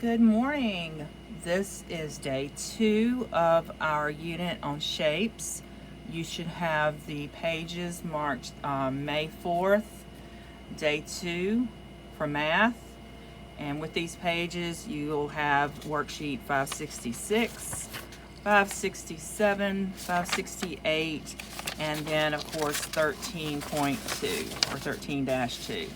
Good morning. This is day 2 of our unit on shapes. You should have the pages marked May 4th, day 2 for math. And with these pages, you'll have worksheet 566, 567, 568, and then of course 13.2 or 13-2.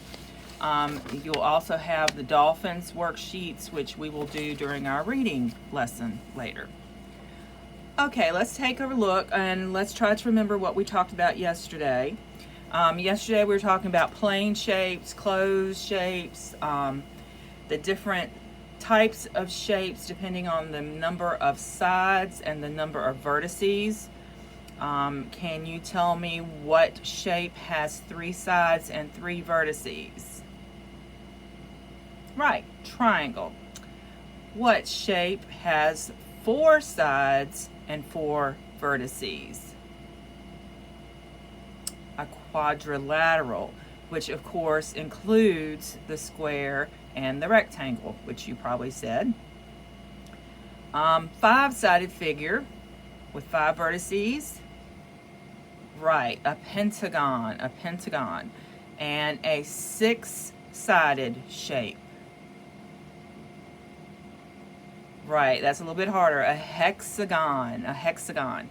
You'll also have the dolphins worksheets, which we will do during our reading lesson later. Okay, let's take a look and let's try to remember what we talked about yesterday. Yesterday we were talking about plane shapes, closed shapes, the different types of shapes depending on the number of sides and the number of vertices. Can you tell me what shape has 3 sides and 3 vertices? Right, triangle. What shape has 4 sides and 4 vertices? A quadrilateral, which of course includes the square and the rectangle, which you probably said. 5-sided figure with 5 vertices. Right, a pentagon, and a 6-sided shape. Right, that's a little bit harder. A hexagon.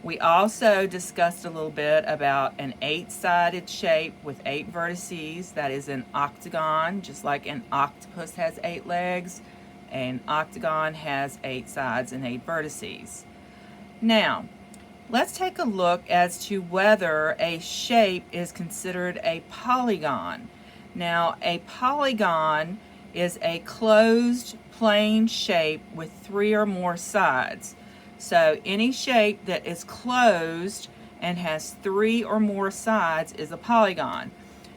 We also discussed a little bit about an 8-sided shape with 8 vertices. That is an octagon, just like an octopus has 8 legs. An octagon has 8 sides and 8 vertices. Now, let's take a look as to whether a shape is considered a polygon. Now, a polygon is a closed plane shape with 3 or more sides. So any shape that is closed and has 3 or more sides is a polygon.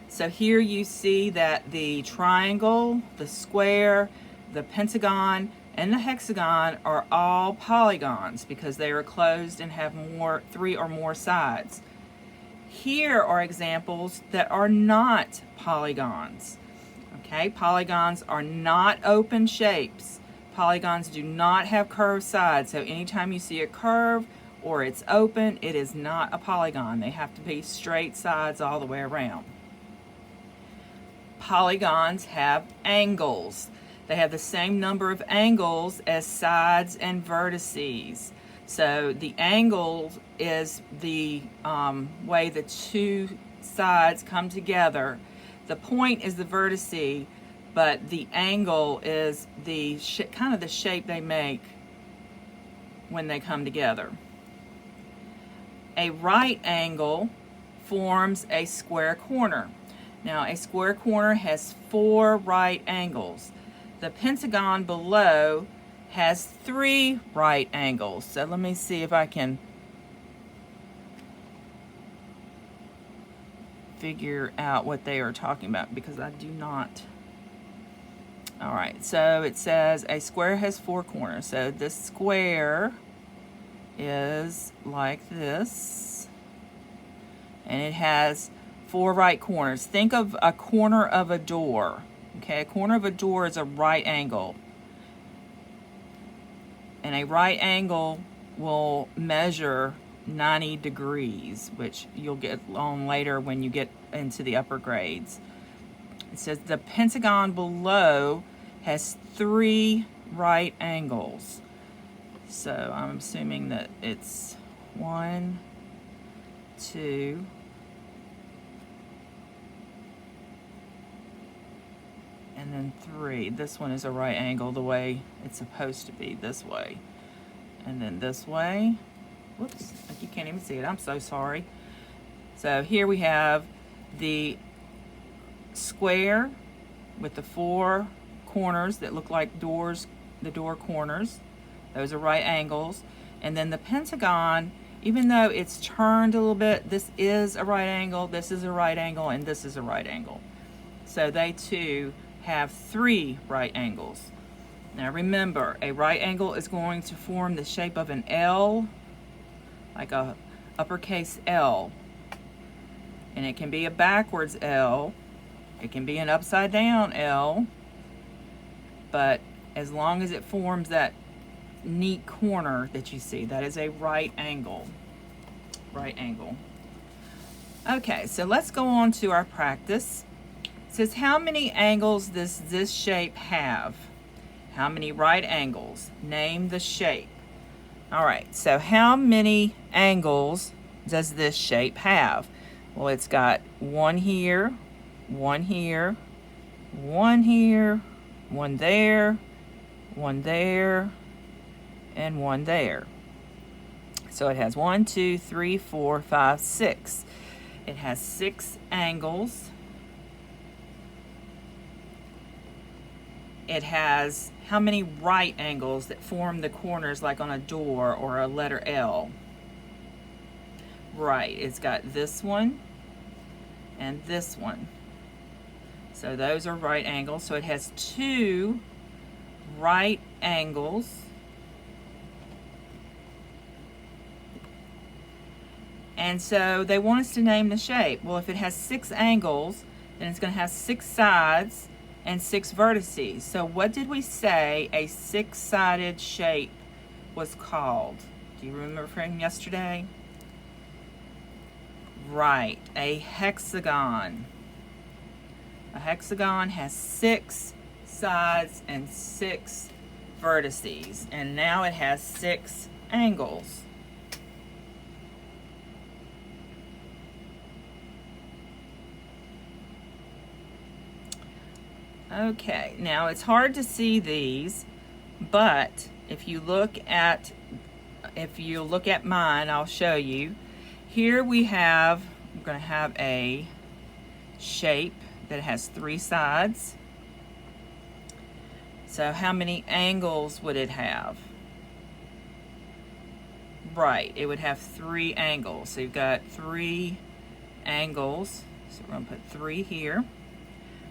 So here you see that the triangle, the square, the pentagon, and the hexagon are all polygons because they are closed and have 3 or more sides. Here are examples that are not polygons. Okay, polygons are not open shapes. Polygons do not have curved sides, so anytime you see a curve or it's open, it is not a polygon. They have to be straight sides all the way around. Polygons have angles. They have the same number of angles as sides and vertices. So the angle is the way the 2 sides come together. The point is the vertice, but the angle is the kind of the shape they make when they come together. A right angle forms a square corner. Now, a square corner has 4 right angles. The pentagon below has 3 right angles. So let me see if I can figure out what they are talking about because I do not. All right, so it says a square has 4 corners. So this square is like this, and it has 4 right corners. Think of a corner of a door. Okay, a corner of a door is a right angle. And a right angle will measure 90 degrees, which you'll get on later when you get into the upper grades. It says the pentagon below has 3 right angles. So I'm assuming that it's 1, 2, and then 3. This one is a right angle the way it's supposed to be, this way. And then this way. Whoops, you can't even see it. I'm so sorry. So here we have the square with the 4 corners that look like doors, the door corners. Those are right angles. And then the pentagon, even though it's turned a little bit, this is a right angle, this is a right angle, and this is a right angle. So they too have 3 right angles. Now remember, a right angle is going to form the shape of an L, like a uppercase L. And it can be a backwards L. It can be an upside down L. But as long as it forms that neat corner that you see. That is a right angle. Right angle. Okay, so let's go on to our practice. It says, how many angles does this shape have? How many right angles? Name the shape. All right, so how many angles does this shape have? Well, it's got one here, one here, one here, one there, one there, and one there. So it has 1, 2, 3, 4, 5, 6. It has 6 angles. It has how many right angles that form the corners like on a door or a letter L? Right, it's got this one and this one. So those are right angles. So it has 2 right angles. And so they want us to name the shape. Well, if it has 6 angles, then it's going to have 6 sides and 6 vertices. So what did we say a 6-sided shape was called? Do you remember from yesterday? Right, a hexagon. A hexagon has 6 sides and 6 vertices, and now it has 6 angles. Okay, now it's hard to see these, but if you look at mine, I'll show you. Here we have, I'm going to have a shape that has 3 sides. So how many angles would it have? Right, it would have 3 angles. So you've got 3 angles. So we're going to put 3 here.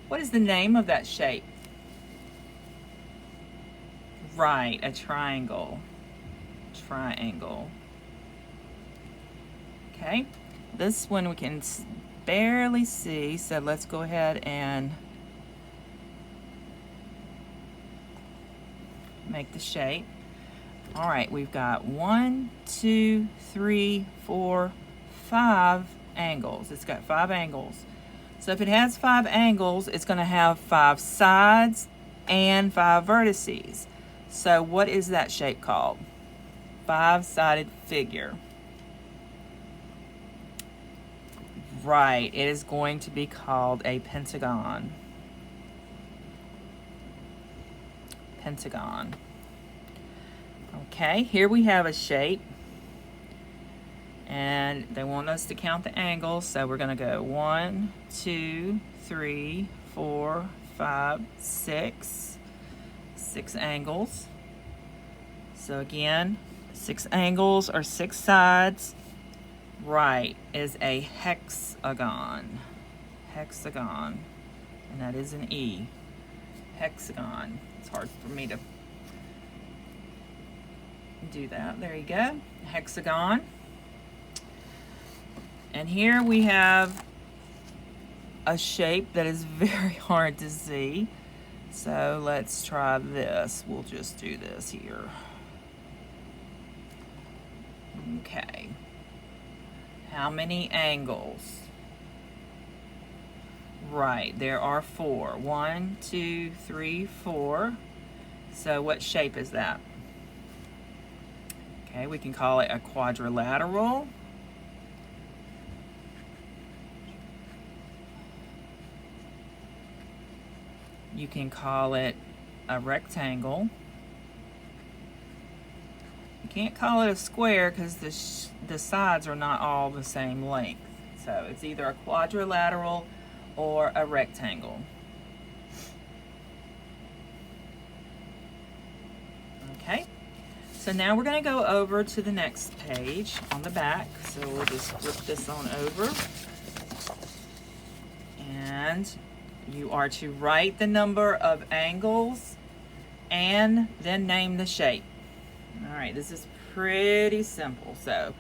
What is the name of that shape? Right, a triangle. Triangle. Okay, this one we can barely see, so let's go ahead and make the shape. All right, we've got 1, 2, 3, 4, 5 angles. It's got 5 angles. So if it has 5 angles, it's going to have 5 sides and 5 vertices. So what is that shape called? 5-sided figure. Right, it is going to be called a pentagon. Pentagon. Okay, here we have a shape. And they want us to count the angles, so we're going to go 1, 2, 3, 4, 5, 6. 6 angles. So again, 6 angles or 6 sides. Right, is a hexagon. Hexagon. And that is an E. Hexagon. It's hard for me to do that. There you go. Hexagon. And here we have a shape that is very hard to see. So let's try this. We'll just do this here. Okay. How many angles? Right, there are 4. 1, 2, 3, 4. So what shape is that? Okay, we can call it a quadrilateral. You can call it a rectangle. You can't call it a square because the sides are not all the same length. So it's either a quadrilateral or a rectangle. Okay, so now we're going to go over to the next page on the back. So we'll just flip this on over. And you are to write the number of angles and then name the shape. All right, this is pretty simple. So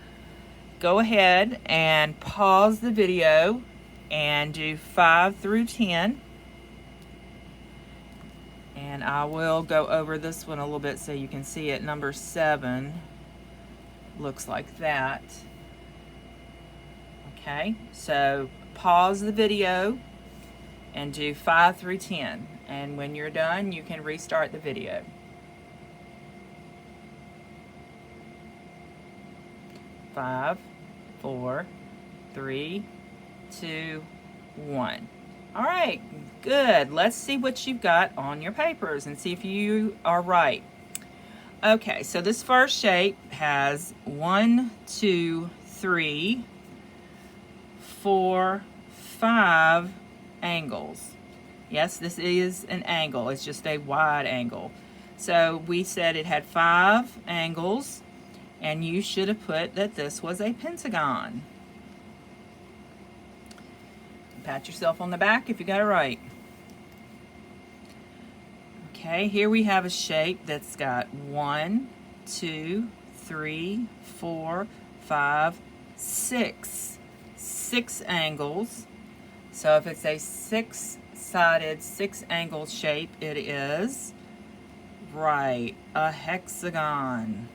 go ahead and pause the video and do 5 through 10. And I will go over this one a little bit so you can see it. Number 7 looks like that. Okay, so pause the video and do 5 through 10. And when you're done, you can restart the video. 5, 4, 3, 2, 1. All right, good. Let's see what you've got on your papers and see if you are right. Okay, so this first shape has 1, 2, 3, 4, 5 angles. Yes, this is an angle. It's just a wide angle. So we said it had 5 angles, and you should have put that this was a pentagon. Pat yourself on the back if you got it right. Okay, here we have a shape that's got 1, 2, 3, 4, 5, 6. 6 angles. So if it's a 6-sided, 6-angled shape, it is right, a hexagon.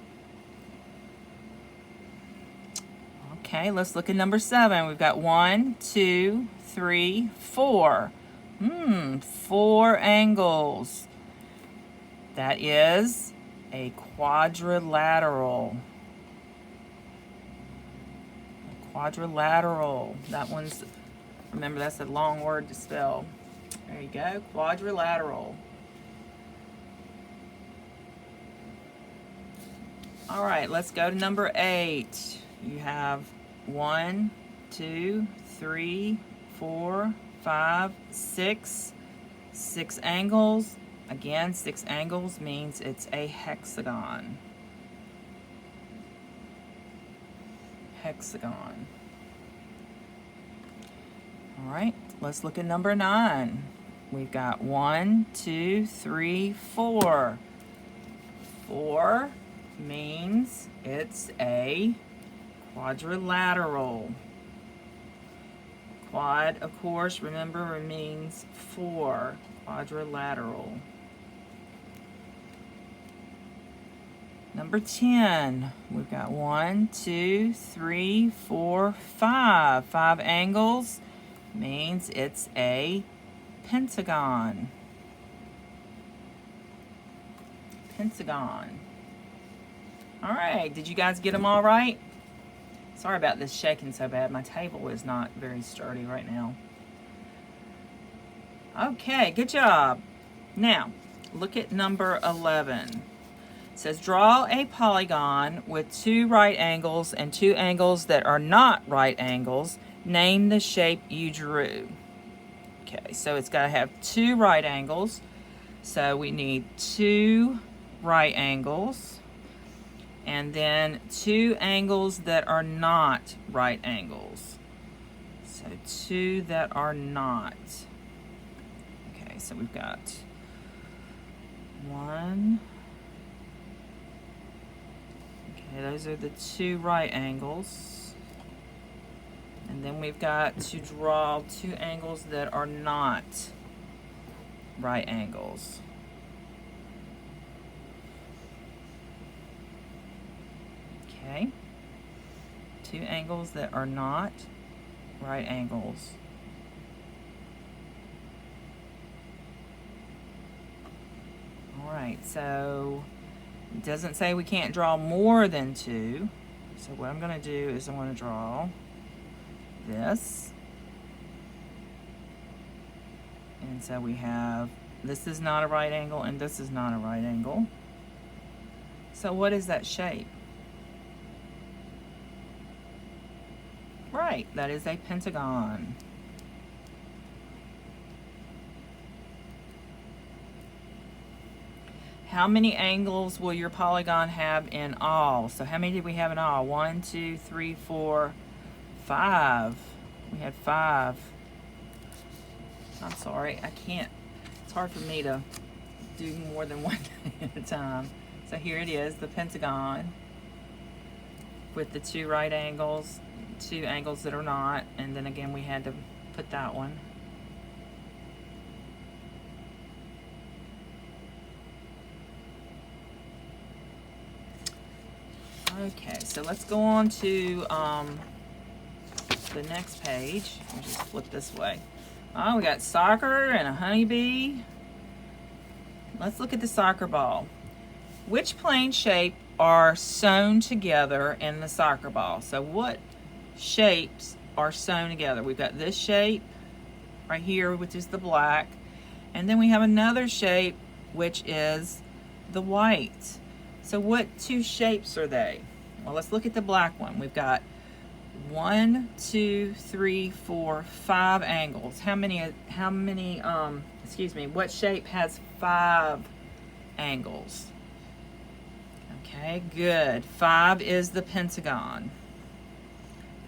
Okay, let's look at number 7. We've got 1, 2, 3, 4. 4 angles. That is a quadrilateral. Quadrilateral. That one's, remember, that's a long word to spell. There you go, quadrilateral. All right, let's go to number 8. You have 1, 2, 3, 4, 5, 6. 6 angles. Again, 6 angles means it's a hexagon. Hexagon. All right, let's look at number 9. We've got 1, 2, 3, 4. 4 means it's a quadrilateral. Quad, of course, remember, means 4. Quadrilateral. Number 10, we've got 1, 2, 3, 4, 5. 5 angles means it's a pentagon. Pentagon. All right, did you guys get them all right? Sorry about this shaking so bad. My table is not very sturdy right now. Okay, good job. Now, look at number 11. It says, draw a polygon with 2 right angles and 2 angles that are not right angles. Name the shape you drew. Okay, so it's got to have 2 right angles. So we need 2 right angles. And then 2 angles that are not right angles. So 2 that are not. Okay, so we've got 1. Okay, those are the 2 right angles. And then we've got to draw 2 angles that are not right angles. Okay, 2 angles that are not right angles. All right, so it doesn't say we can't draw more than 2. So what I'm going to do is I'm going to draw this. And so we have, this is not a right angle and this is not a right angle. So what is that shape? Right, that is a pentagon. How many angles will your polygon have in all? So how many did we have in all? 1, 2, 3, 4, 5. We had 5. I'm sorry, I can't. It's hard for me to do more than one at a time. So here it is, the pentagon with the 2 right angles, 2 angles that are not, and then again we had to put that one. Okay, so let's go on to the next page. We'll just flip this way. Oh, we got soccer and a honeybee. Let's look at the soccer ball. Which plane shape are sewn together in the soccer ball? So what shapes are sewn together? We've got this shape right here, which is the black. And then we have another shape, which is the white. So what two shapes are they? Well, let's look at the black one. We've got 1, 2, 3, 4, 5 angles. What shape has 5 angles? Okay, good. 5 is the pentagon.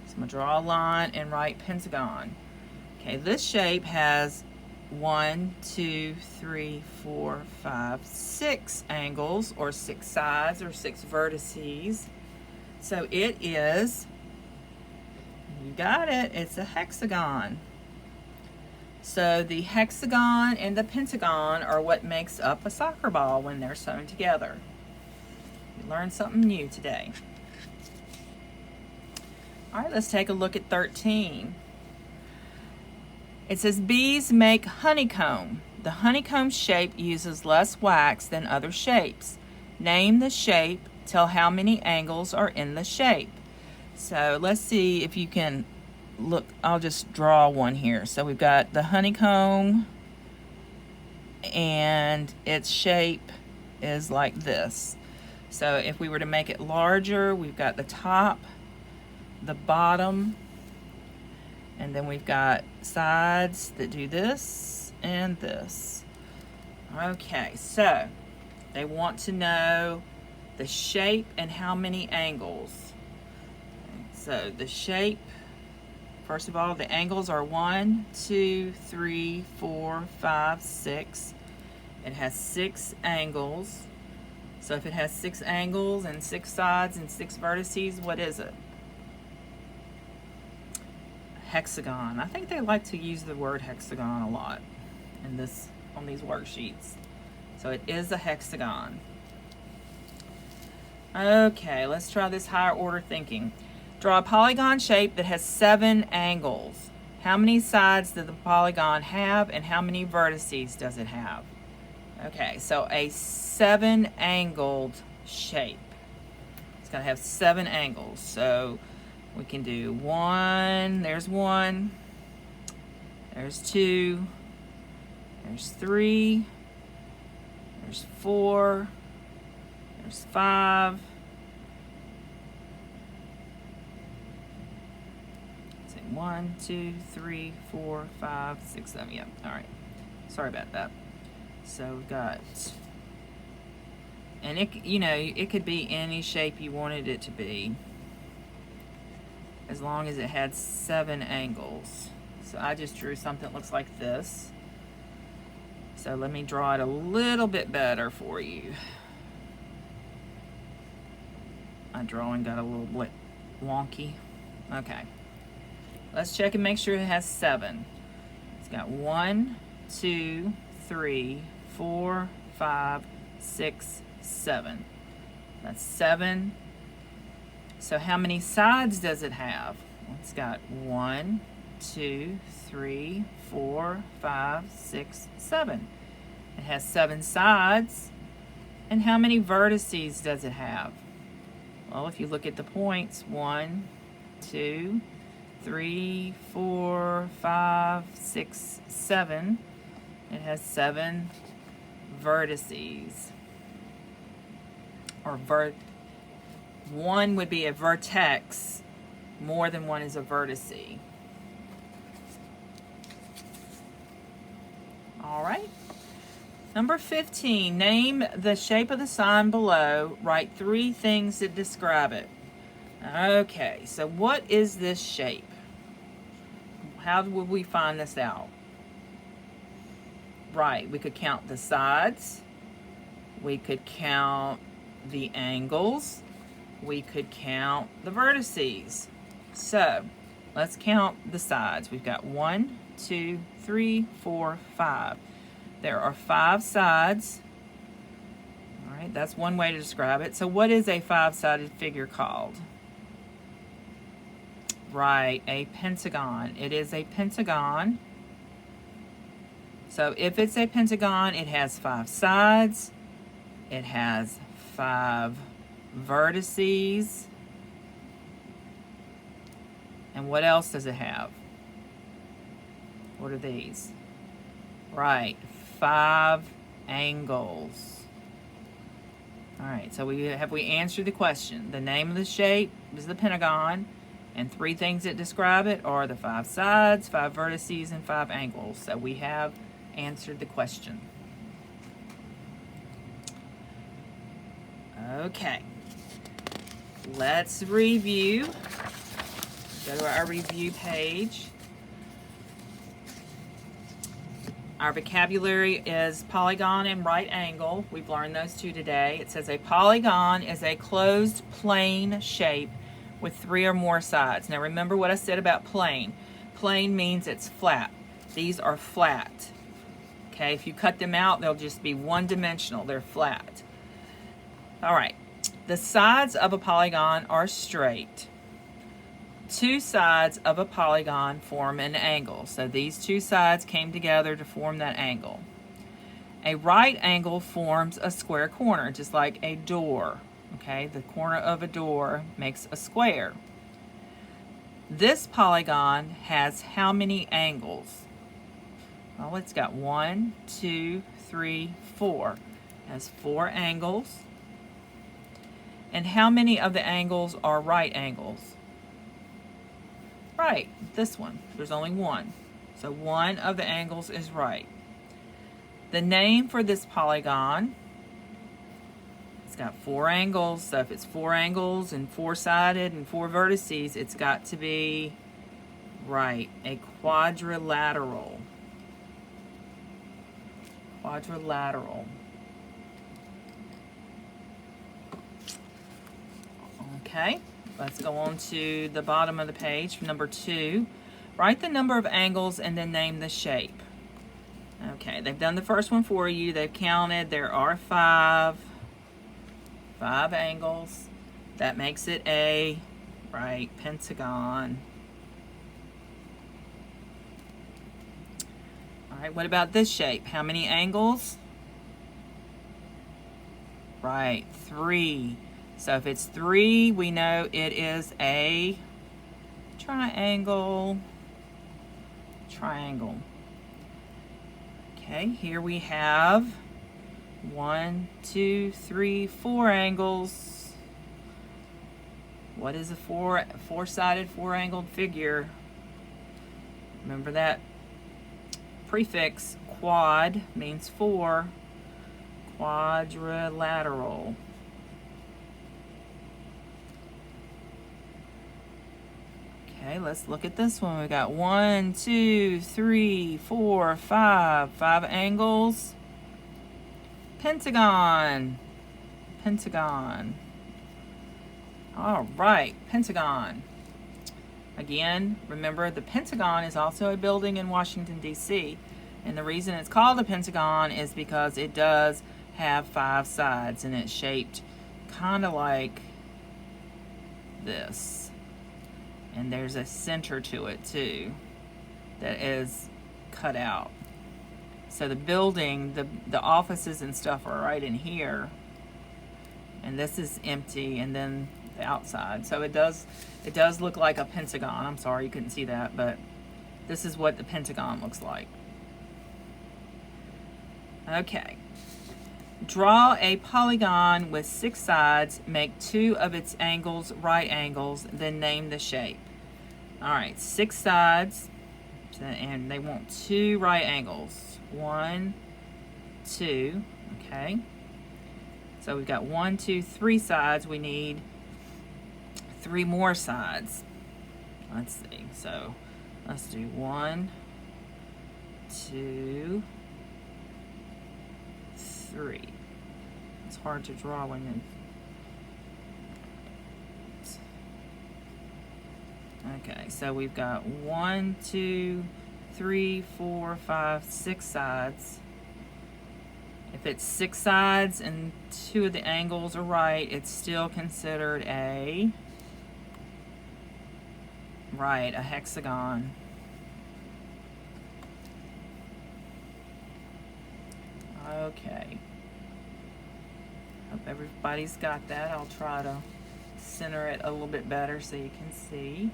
So I'm gonna draw a line and write pentagon. Okay, this shape has 1, 2, 3, 4, 5, 6 angles, or 6 sides, or 6 vertices. So it is, you got it, it's a hexagon. So the hexagon and the pentagon are what makes up a soccer ball when they're sewn together. You learned something new today. All right, let's take a look at 13. It says bees make honeycomb. The honeycomb shape uses less wax than other shapes. Name the shape, tell how many angles are in the shape. So let's see if you can look. I'll just draw one here. So we've got the honeycomb and its shape is like this. So if we were to make it larger, we've got the top, the bottom, and then we've got sides that do this and this. Okay, so they want to know the shape and how many angles. So the shape, first of all, the angles are 1, 2, 3, 4, 5, 6. It has 6 angles. So if it has 6 angles and 6 sides and 6 vertices, what is it? Hexagon. I think they like to use the word hexagon a lot in this, on these worksheets. So it is a hexagon. Okay, let's try this higher order thinking. Draw a polygon shape that has 7 angles. How many sides does the polygon have and how many vertices does it have? Okay, so a 7-angled shape. It's going to have 7 angles. So we can do 1, there's 1, there's 2, there's 3, there's 4, there's 5, 1, 2, 3, 4, 5, 6, 7. Yep. All right. Sorry about that. So we've got, and it, you know, it could be any shape you wanted it to be, as long as it had 7 angles. So I just drew something that looks like this. So let me draw it a little bit better for you. My drawing got a little bit wonky. Okay. Let's check and make sure it has 7. It's got 1, 2, 3, 4, 5, 6, 7. That's 7. So how many sides does it have? It's got 1, 2, 3, 4, 5, 6, 7. It has 7 sides. And how many vertices does it have? Well, if you look at the points, 1, 2, 3, 4, 5, 6, 7. It has 7 vertices. Or one would be a vertex. More than one is a vertice. All right. Number 15, name the shape of the sign below. Write 3 things that describe it. Okay, so what is this shape? How would we find this out? Right, we could count the sides. We could count the angles. We could count the vertices. So, let's count the sides. We've got 1, 2, 3, 4, 5. There are 5 sides. All right, that's one way to describe it. So what is a five-sided figure called? Right, a pentagon. It is a pentagon. So if it's a pentagon, it has five sides. It has five vertices. And what else does it have? What are these? Right, five angles. All right, so we answered the question. The name of the shape is the pentagon, and three things that describe it are the five sides, five vertices, and five angles. So we have answered the question. Okay, let's review. Go to our review page. Our vocabulary is polygon and right angle. We've learned those two today. It says a polygon is a closed plane shape with three or more sides. Now remember what I said about plane. Plane means it's flat. These are flat. Okay, if you cut them out, they'll just be one-dimensional. They're flat. All right, the sides of a polygon are straight. Two sides of a polygon form an angle. So these two sides came together to form that angle. A right angle forms a square corner, just like a door. Okay, the corner of a door makes a square. This polygon has how many angles? Well, it's got 1, 2, 3, 4. It has 4 angles. And how many of the angles are right angles? Right, this one. There's only one. So one of the angles is right. The name for this polygon, it's got 4 angles. So if it's 4 angles and 4-sided and 4 vertices, it's got to be right, a quadrilateral. Quadrilateral. Okay. Let's go on to the bottom of the page, number 2. Write the number of angles and then name the shape. Okay, they've done the first one for you. They've counted. There are 5 angles. That makes it a, right, pentagon. All right, what about this shape? How many angles? Right, 3. So if it's 3, we know it is a triangle. Triangle. Okay, here we have 1, 2, 3, 4 angles. What is a four-sided, four-angled figure? Remember that prefix, quad, means 4. Quadrilateral. Okay, let's look at this one. We got 1, 2, 3, 4, 5. 5 angles. Pentagon. Pentagon. All right, pentagon. Again, remember the Pentagon is also a building in Washington, D.C. And the reason it's called a pentagon is because it does have 5 sides and it's shaped kind of like this. And there's a center to it too that is cut out. So the building, the offices and stuff are right in here. And this is empty, and then the outside. So it does look like a pentagon. I'm sorry you couldn't see that, but this is what the pentagon looks like. Okay. Draw a polygon with 6 sides, make 2 of its angles right angles, then name the shape. All right, 6 sides, and they want 2 right angles. 1, 2, okay. So we've got 1, 2, 3 sides. We need 3 more sides. Let's see, so let's do 1, 2, 3. It's hard to draw when you... Okay, so we've got 1, 2, 3, 4, 5, 6 sides. If it's 6 sides and 2 of the angles are right, it's still considered a hexagon. Okay. Hope everybody's got that. I'll try to center it a little bit better so you can see.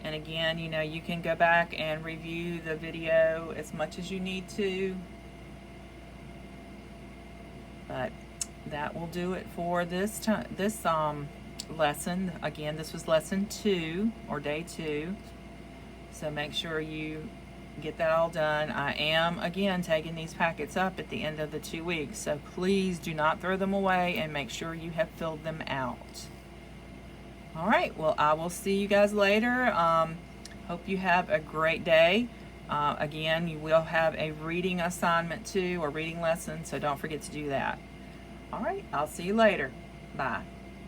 And again, you know, you can go back and review the video as much as you need to. But that will do it for this lesson. Again, this was lesson 2 or day 2. So make sure you get that all done. I am again taking these packets up at the end of the 2 weeks, so please do not throw them away and make sure you have filled them out. All right, well, I will see you guys later. Hope you have a great day. Again, you will have a reading assignment too, or reading lesson, so don't forget to do that. All right, I'll see you later. Bye.